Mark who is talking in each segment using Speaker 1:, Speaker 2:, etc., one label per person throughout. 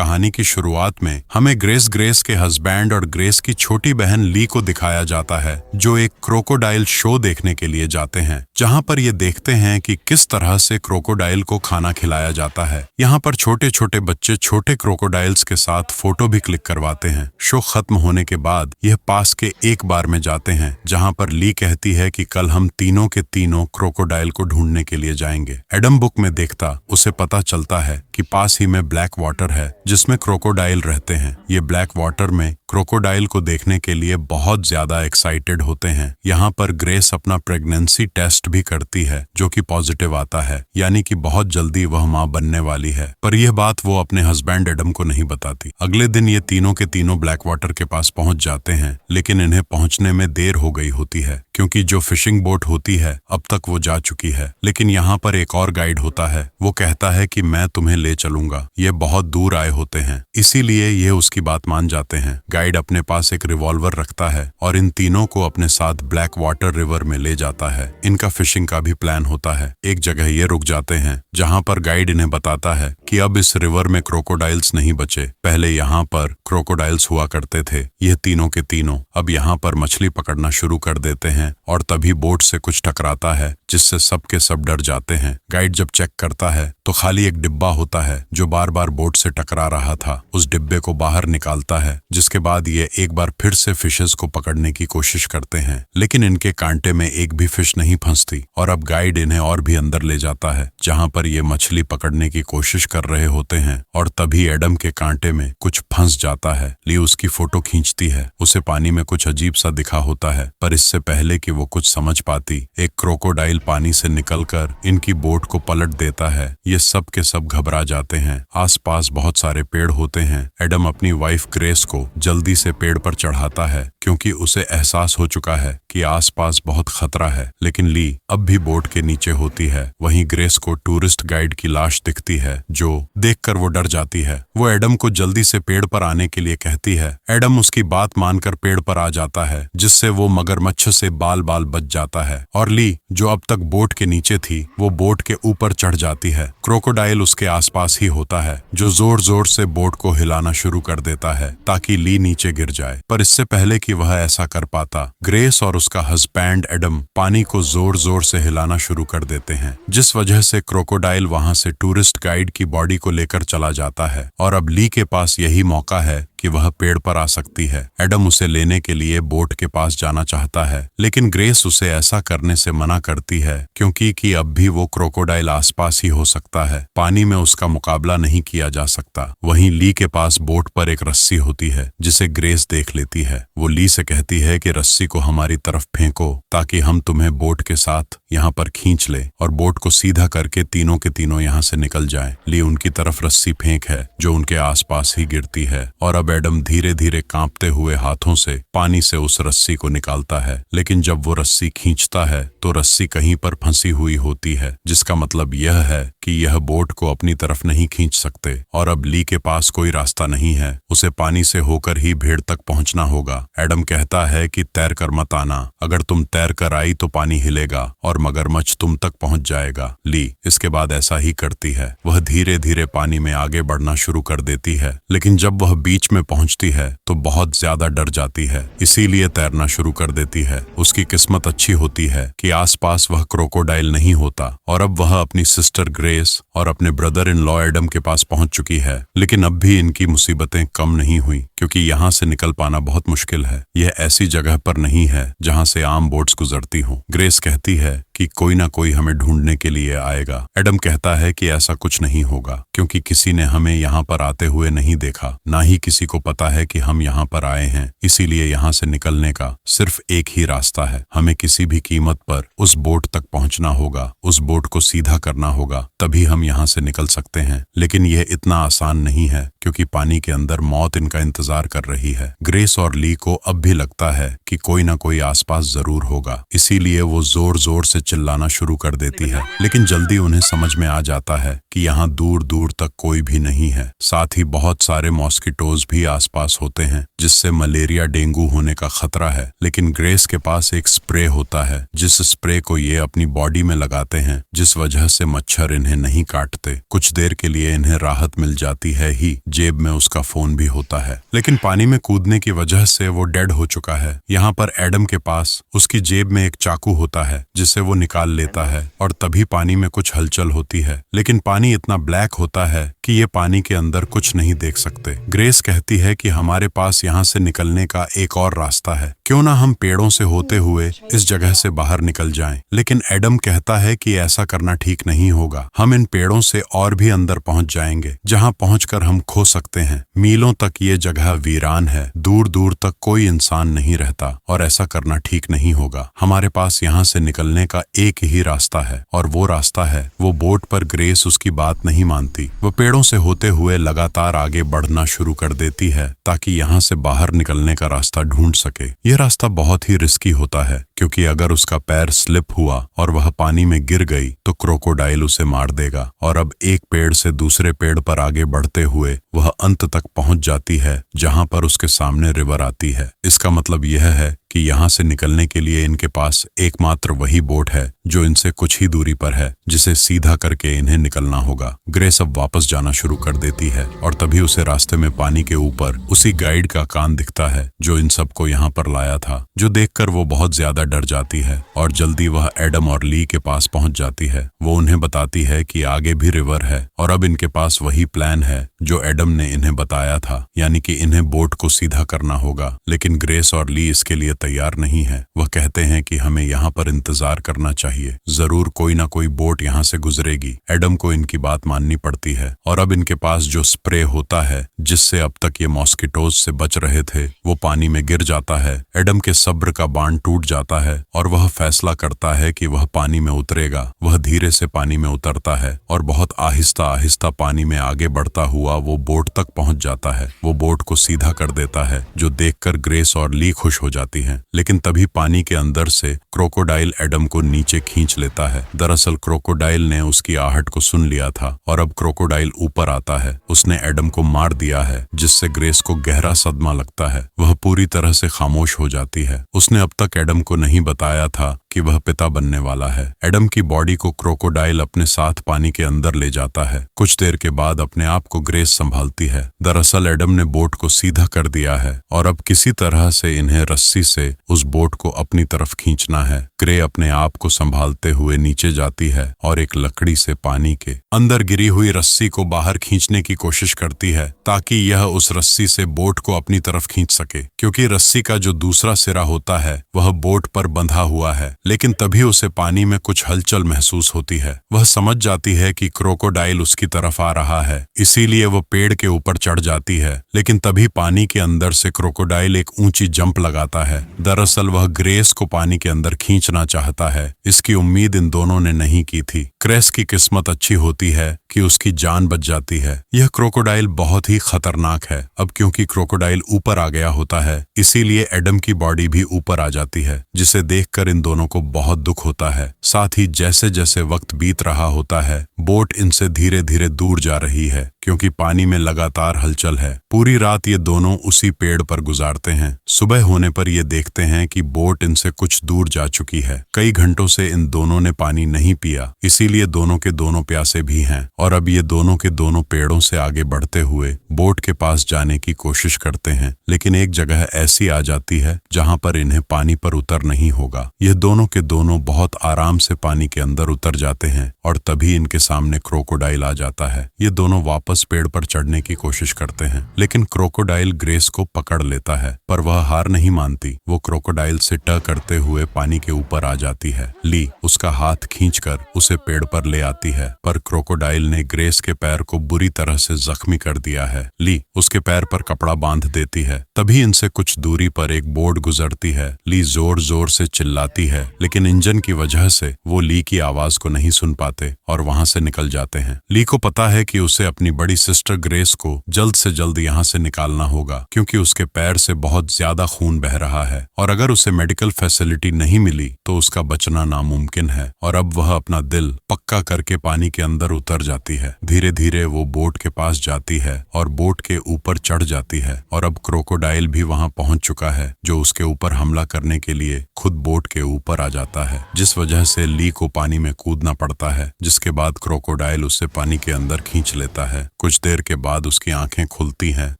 Speaker 1: कहानी की शुरुआत में हमें ग्रेस के हस्बैंड और ग्रेस की छोटी बहन ली को दिखाया जाता है, जो एक क्रोकोडाइल शो देखने के लिए जाते हैं, जहां पर ये देखते हैं कि किस तरह से क्रोकोडाइल को खाना खिलाया जाता है। यहाँ पर छोटे छोटे बच्चे छोटे क्रोकोडाइल्स के साथ फोटो भी क्लिक करवाते हैं। शो खत्म होने के बाद यह पास के एक बार में जाते हैं, जहाँ पर ली कहती है कि कल हम तीनों के तीनों क्रोकोडाइल को ढूंढने के लिए जाएंगे। एडम बुक में देखता उसे पता चलता है कि पास ही में ब्लैक वाटर है जिसमें क्रोकोडाइल रहते हैं। ये ब्लैक वाटर में क्रोकोडाइल को देखने के लिए बहुत ज्यादा एक्साइटेड होते हैं। यहाँ पर ग्रेस अपना प्रेगनेंसी टेस्ट भी करती है, जो कि पॉजिटिव आता है, यानी कि बहुत जल्दी वह माँ बनने वाली है। पर यह बात वो अपने हस्बैंड एडम को नहीं बताती। अगले दिन ये तीनों के तीनों ब्लैक वाटर के पास पहुंच जाते हैं, लेकिन इन्हें पहुंचने में देर हो गई होती है, क्योंकि जो फिशिंग बोट होती है अब तक वो जा चुकी है। लेकिन यहाँ पर एक और गाइड होता है। वो कहता है कि मैं तुम्हें ले चलूंगा। ये बहुत दूर आए होते हैं, इसीलिए ये उसकी बात मान जाते हैं। गाइड अपने पास एक रिवॉल्वर रखता है और इन तीनों को अपने साथ ब्लैक वाटर रिवर में ले जाता है। इनका फिशिंग का भी प्लान होता है। एक जगह ये रुक जाते हैं, जहाँ पर गाइड इन्हें बताता है कि अब इस रिवर में क्रोकोडाइल्स नहीं बचे। पहले यहाँ पर क्रोकोडाइल्स हुआ करते थे। यह तीनों के तीनों अब यहाँ पर मछली पकड़ना शुरू कर देते हैं और तभी बोट से कुछ टकराता है, जिससे सब के सब डर जाते हैं। गाइड जब चेक करता है तो खाली एक डिब्बा होता है जो बार बार बोट से टकरा रहा था। उस डिब्बे को बाहर निकालता है, जिसके बाद ये एक बार फिर से फिशेस को पकड़ने की कोशिश करते हैं, लेकिन इनके कांटे में एक भी फिश नहीं फंसती। और अब गाइड इन्हें और भी अंदर ले जाता है, जहाँ पर ये मछली पकड़ने की कोशिश कर रहे होते हैं, और तभी एडम के कांटे में कुछ फंस जाता है। ली उसकी फोटो खींचती है। उसे पानी में कुछ अजीब सा दिखा होता है, पर इससे पहले कि वो कुछ समझ पाती, एक क्रोकोडाइल पानी से निकलकर इनकी बोट को पलट देता है। ये सब के सब घबरा जाते हैं। आसपास बहुत सारे पेड़ होते हैं। एडम अपनी वाइफ ग्रेस को जल्दी से पेड़ पर चढ़ाता है, क्योंकि उसे एहसास हो चुका है कि आसपास बहुत खतरा है। लेकिन ली अब भी बोट के नीचे होती है। वहीं ग्रेस को टूरिस्ट गाइड की लाश दिखती है, जो देखकर वो डर जाती है। वो एडम को जल्दी से पेड़ पर आने के लिए कहती है। एडम उसकी बात मानकर पेड़ पर आ जाता है, जिससे वो मगरमच्छ से बाल बाल बच जाता है। और ली, जो अब तक बोट के नीचे थी, वो बोट के ऊपर चढ़ जाती है। क्रोकोडाइल उसके आसपास ही होता है, जो जोर जोर से बोट को हिलाना शुरू कर देता है ताकि ली नीचे गिर जाए। पर इससे पहले कि वह ऐसा कर पाता, ग्रेस और उसका हस्बैंड एडम पानी को जोर जोर से हिलाना शुरू कर देते हैं, जिस वजह से क्रोकोडाइल वहां से टूरिस्ट गाइड की बॉडी को लेकर चला जाता है। और अब ली के पास यही मौका है कि वह पेड़ पर आ सकती है। एडम उसे लेने के लिए बोट के पास जाना चाहता है, लेकिन ग्रेस उसे ऐसा करने से मना करती है, क्योंकि अब भी वो क्रोकोडाइल आसपास ही हो सकता है। पानी में उसका मुकाबला नहीं किया जा सकता। वहीं ली के पास बोट पर एक रस्सी होती है, जिसे ग्रेस देख लेती है। वो ली से कहती है कि रस्सी को हमारी तरफ फेंको, ताकि हम तुम्हें बोट के साथ यहाँ पर खींच ले और बोट को सीधा करके तीनों के तीनों यहाँ से निकल जाएं। ली उनकी तरफ रस्सी फेंक है, जो उनके आसपास ही गिरती है। और अब एडम धीरे धीरे कांपते हुए हाथों से पानी से उस रस्सी को निकालता है, लेकिन जब वो रस्सी खींचता है तो रस्सी कहीं पर फंसी हुई होती है, जिसका मतलब यह है कि यह बोट को अपनी तरफ नहीं खींच सकते। और अब ली के पास कोई रास्ता नहीं है, उसे पानी से होकर ही भेड़ तक पहुंचना होगा। एडम कहता है कि तैर कर मत आना, अगर तुम तैर कर आई तो पानी हिलेगा और मगरमच्छ तुम तक पहुंच जाएगा। ली इसके बाद ऐसा ही करती है। वह धीरे धीरे पानी में आगे बढ़ना शुरू कर देती है, लेकिन जब वह बीच में पहुंचती है तो बहुत ज्यादा डर जाती है, इसीलिए तैरना शुरू कर देती है। उसकी किस्मत अच्छी होती है कि आसपास वह क्रोकोडाइल नहीं होता, और अब वह अपनी सिस्टर ग्रेस और अपने ब्रदर इन लॉ एडम के पास पहुंच चुकी है। लेकिन अब भी इनकी मुसीबतें कम नहीं हुई, क्योंकि यहाँ से निकल पाना बहुत मुश्किल है। यह ऐसी जगह पर नहीं है जहाँ से आम बोट्स गुजरती हों। ग्रेस कहती है कि कोई ना कोई हमें ढूंढने के लिए आएगा। एडम कहता है कि ऐसा कुछ नहीं होगा, क्योंकि किसी ने हमें यहाँ पर आते हुए नहीं देखा, ना ही किसी को पता है कि हम यहाँ पर आए हैं। इसीलिए यहाँ से निकलने का सिर्फ एक ही रास्ता है। हमें किसी भी कीमत पर उस बोट तक पहुँचना होगा, उस बोट को सीधा करना होगा, तभी हम यहाँ से निकल सकते हैं। लेकिन यह इतना आसान नहीं है, क्योंकि पानी के अंदर मौत इनका इंतजार कर रही है। ग्रेस और ली को अब भी लगता है कि कोई ना कोई आसपास जरूर होगा, इसीलिए वो जोर जोर से चिल्लाना शुरू कर देती है। लेकिन जल्दी उन्हें समझ में आ जाता है कि यहाँ दूर दूर तक कोई भी नहीं है। साथ ही बहुत सारे मॉस्किटोज भी आसपास होते हैं, जिससे मलेरिया डेंगू होने का खतरा है। लेकिन ग्रेस के पास एक स्प्रे होता है, जिस स्प्रे को ये अपनी बॉडी में लगाते हैं, जिस वजह से मच्छर इन्हें नहीं काटते। कुछ देर के लिए इन्हें राहत मिल जाती है ही, जेब में उसका फोन भी होता है, लेकिन पानी में कूदने की वजह से वो डेड हो चुका है। यहाँ पर एडम के पास उसकी जेब में एक चाकू होता है जिसे वो निकाल लेता है और तभी पानी में कुछ हलचल होती है, लेकिन पानी इतना ब्लैक होता है कि ये पानी के अंदर कुछ नहीं देख सकते। ग्रेस कहती है कि हमारे पास यहाँ से निकलने का एक और रास्ता है, क्यों ना हम पेड़ों से होते हुए इस जगह से बाहर निकल जाएं। लेकिन एडम कहता है कि ऐसा करना ठीक नहीं होगा, हम इन पेड़ों से और भी अंदर पहुंच जाएंगे जहां पहुंचकर हम खो सकते हैं। मीलों तक ये जगह वीरान है, दूर दूर तक कोई इंसान नहीं रहता और ऐसा करना ठीक नहीं होगा। हमारे पास यहाँ से निकलने का एक ही रास्ता है और वो रास्ता है वो बोट। पर ग्रेस उसकी बात नहीं मानती। वो पेड़ों से होते हुए लगातार आगे बढ़ना शुरू कर देती है ताकि यहाँ से बाहर निकलने का रास्ता ढूंढ सके। यह रास्ता बहुत ही रिस्की होता है क्योंकि अगर उसका पैर स्लिप हुआ और वह पानी में गिर गई तो क्रोकोडाइल उसे मार देगा। और अब एक पेड़ से दूसरे पेड़ पर आगे बढ़ते हुए वह अंत तक पहुंच जाती है जहां पर उसके सामने रिवर आती है। इसका मतलब यह है कि यहाँ से निकलने के लिए इनके पास एकमात्र वही बोट है जो इनसे कुछ ही दूरी पर है, जिसे सीधा करके इन्हें निकलना होगा। ग्रेस अब वापस जाना शुरू कर देती है और तभी उसे रास्ते में पानी के ऊपर उसी गाइड का कान दिखता है जो इन सबको यहाँ पर लाया था, जो देखकर वो बहुत ज्यादा डर जाती है और जल्दी वह एडम और ली के पास पहुंच जाती है। वो उन्हें बताती है कि आगे भी रिवर है और अब इनके पास वही प्लान है जो एडम ने इन्हें बताया था, यानी कि इन्हें बोट को सीधा करना होगा। लेकिन ग्रेस और ली इसके लिए तैयार नहीं है। वह कहते हैं कि हमें यहाँ पर इंतजार करना चाहिए, जरूर कोई ना कोई बोट यहाँ से गुजरेगी। एडम को इनकी बात माननी पड़ती है और अब इनके पास जो स्प्रे होता है जिससे अब तक ये मॉस्किटोज से बच रहे थे वो पानी में गिर जाता है। एडम के सब्र का बांध टूट जाता है और वह फैसला करता है कि वह पानी में उतरेगा। वह धीरे से पानी में उतरता है और बहुत आहिस्ता आहिस्ता पानी में आगे बढ़ता हुआ वो बोट तक पहुंच जाता है। वो बोट को सीधा कर देता है, जो देखकर ग्रेस और ली खुश हो जाती हैं। लेकिन तभी पानी के अंदर से क्रोकोडाइल एडम को नीचे खींच लेता है। दरअसल क्रोकोडाइल ने उसकी आहट को सुन लिया था और अब क्रोकोडाइल ऊपर आता है। उसने एडम को मार दिया है, जिससे ग्रेस को गहरा सदमा लगता है। वह पूरी तरह से खामोश हो जाती है। उसने अब तक एडम को नहीं बताया था कि वह पिता बनने वाला है। एडम की बॉडी को क्रोकोडाइल अपने साथ पानी के अंदर ले जाता है। कुछ देर के बाद अपने आप को ग्रेस संभालती है। दरअसल एडम ने बोट को सीधा कर दिया है और अब किसी तरह से इन्हें रस्सी से उस बोट को अपनी तरफ खींचना है। ग्रे अपने आप को संभालते हुए नीचे जाती है और एक लकड़ी से पानी के अंदर गिरी हुई रस्सी को बाहर खींचने की कोशिश करती है ताकि यह उस रस्सी से बोट को अपनी तरफ खींच सके, क्योंकि रस्सी का जो दूसरा सिरा होता है वह बोट पर बंधा हुआ है। लेकिन तभी उसे पानी में कुछ हलचल महसूस होती है। वह समझ जाती है कि क्रोकोडाइल उसकी तरफ आ रहा है, इसीलिए वह पेड़ के ऊपर चढ़ जाती है। लेकिन तभी पानी के अंदर से क्रोकोडाइल एक ऊंची जंप लगाता है। दरअसल वह ग्रेस को पानी के अंदर खींचना चाहता है। इसकी उम्मीद इन दोनों ने नहीं की थी। ग्रेस की किस्मत अच्छी होती है कि उसकी जान बच जाती है। यह क्रोकोडाइल बहुत ही खतरनाक है। अब क्योंकि क्रोकोडाइल ऊपर आ गया होता है, इसीलिए एडम की बॉडी भी ऊपर आ जाती है, जिसे देखकर इन दोनों को बहुत दुख होता है। साथ ही जैसे जैसे वक्त बीत रहा होता है, बोट इनसे धीरे धीरे दूर जा रही है, क्योंकि पानी में लगातार हलचल है। पूरी रात ये दोनों उसी पेड़ पर गुजारते हैं। सुबह होने पर ये देखते हैं कि बोट इनसे कुछ दूर जा चुकी है। कई घंटों से इन दोनों ने पानी नहीं पिया, इसीलिए दोनों के दोनों प्यासे भी हैं। और अब ये दोनों के दोनों पेड़ों से आगे बढ़ते हुए बोट के पास जाने की कोशिश करते हैं। लेकिन एक जगह ऐसी आ जाती है जहां पर इन्हें पानी पर उतर नहीं होगा। यह दोनों के दोनों बहुत आराम से पानी के अंदर उतर जाते हैं और तभी इनके सामने क्रोकोडाइल आ जाता है। ये दोनों वापस पेड़ पर चढ़ने की कोशिश करते हैं, लेकिन क्रोकोडाइल ग्रेस को पकड़ लेता है, पर वह हार नहीं मानती। वो क्रोकोडाइल से ट करते हुए पानी के ऊपर आ जाती है। ली उसका हाथ खींचकर उसे पेड़ पर ले आती है, पर क्रोकोडाइल ने ग्रेस के पैर को बुरी तरह से जख्मी कर दिया है। ली उसके पैर पर कपड़ा बांध देती है। तभी इनसे कुछ दूरी पर एक बोट गुजरती है। ली जोर जोर से चिल्लाती है, लेकिन इंजन की वजह से वो ली की आवाज को नहीं सुन पाते और वहां से निकल जाते हैं। ली को पता है कि उसे अपनी बड़ी सिस्टर ग्रेस को जल्द से जल्द यहाँ से निकालना होगा, क्योंकि उसके पैर से बहुत ज्यादा खून बह रहा है और अगर उसे मेडिकल फैसिलिटी नहीं मिली तो उसका बचना नामुमकिन है। और अब वह अपना दिल पक्का करके पानी के अंदर उतर जाती जाती है। धीरे धीरे वो बोट के पास जाती है और बोट के ऊपर चढ़ जाती है और अब क्रोकोडाइल भी वहां पहुंच चुका है, जो उसके ऊपर हमला करने के लिए खुद बोट के ऊपर आ जाता है, जिस वजह से ली को पानी में कूदना पड़ता है, जिसके बाद क्रोकोडाइल उसे पानी के अंदर खींच लेता है। कुछ देर के बाद उसकी आंखें खुलती हैं।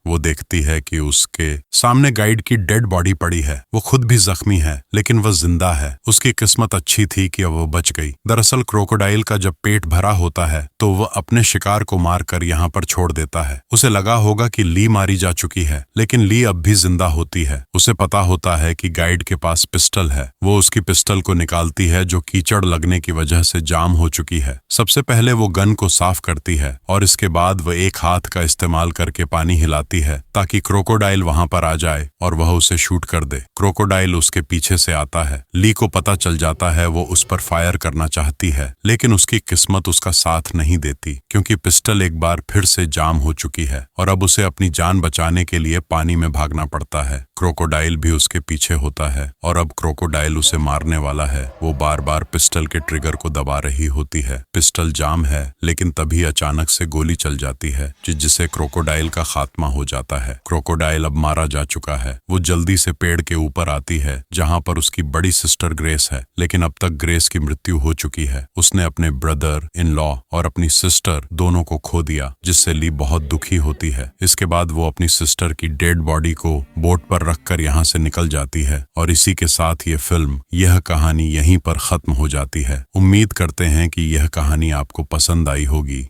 Speaker 1: वो देखती है कि उसके सामने गाइड की डेड बॉडी पड़ी है। वो खुद भी जख्मी है, लेकिन वह जिंदा है। उसकी किस्मत अच्छी थी कि अब वो बच गई। दरअसल क्रोकोडाइल का जब पेट भरा होता है तो वह अपने शिकार को मारकर यहाँ पर छोड़ देता है। उसे लगा होगा कि ली मारी जा चुकी है, लेकिन ली अब भी जिंदा होती है। उसे पता होता है कि गाइड के पास पिस्टल है। वो उसकी पिस्टल को निकालती है, जो कीचड़ लगने की वजह से जाम हो चुकी है। सबसे पहले वो गन को साफ करती है और इसके बाद वह एक हाथ का इस्तेमाल करके पानी हिलाती है ताकि क्रोकोडाइल वहां पर आ जाए और वह उसे शूट कर दे। क्रोकोडाइल उसके पीछे से आता है। ली को पता चल जाता है। वो उस पर फायर करना चाहती है, लेकिन उसकी किस्मत उसका साथ नहीं देती, क्योंकि पिस्टल एक बार फिर से जाम हो चुकी है और अब उसे अपनी जान बचाने के लिए पानी में भागना पड़ता है। क्रोकोडाइल भी उसके पीछे होता है और अब क्रोकोडाइल उसे मारने वाला है। वो बार बार पिस्टल के ट्रिगर को दबा रही होती है। पिस्टल जाम है, लेकिन तभी अचानक से गोली चल जाती है, जिससे क्रोकोडाइल का खात्मा हो जाता है। क्रोकोडाइल अब मारा जा चुका है। वो जल्दी से पेड़ के ऊपर आती है, जहां पर उसकी बड़ी सिस्टर ग्रेस है, लेकिन अब तक ग्रेस की मृत्यु हो चुकी है। उसने अपने ब्रदर इन लॉ और अपनी सिस्टर दोनों को खो दिया, जिससे ली बहुत दुखी होती है। इसके बाद वो अपनी सिस्टर की डेड बॉडी को बोट पर रखकर यहाँ से निकल जाती है और इसी के साथ ये फिल्म, यह कहानी यहीं पर खत्म हो जाती है। उम्मीद करते हैं कि यह कहानी आपको पसंद आई होगी।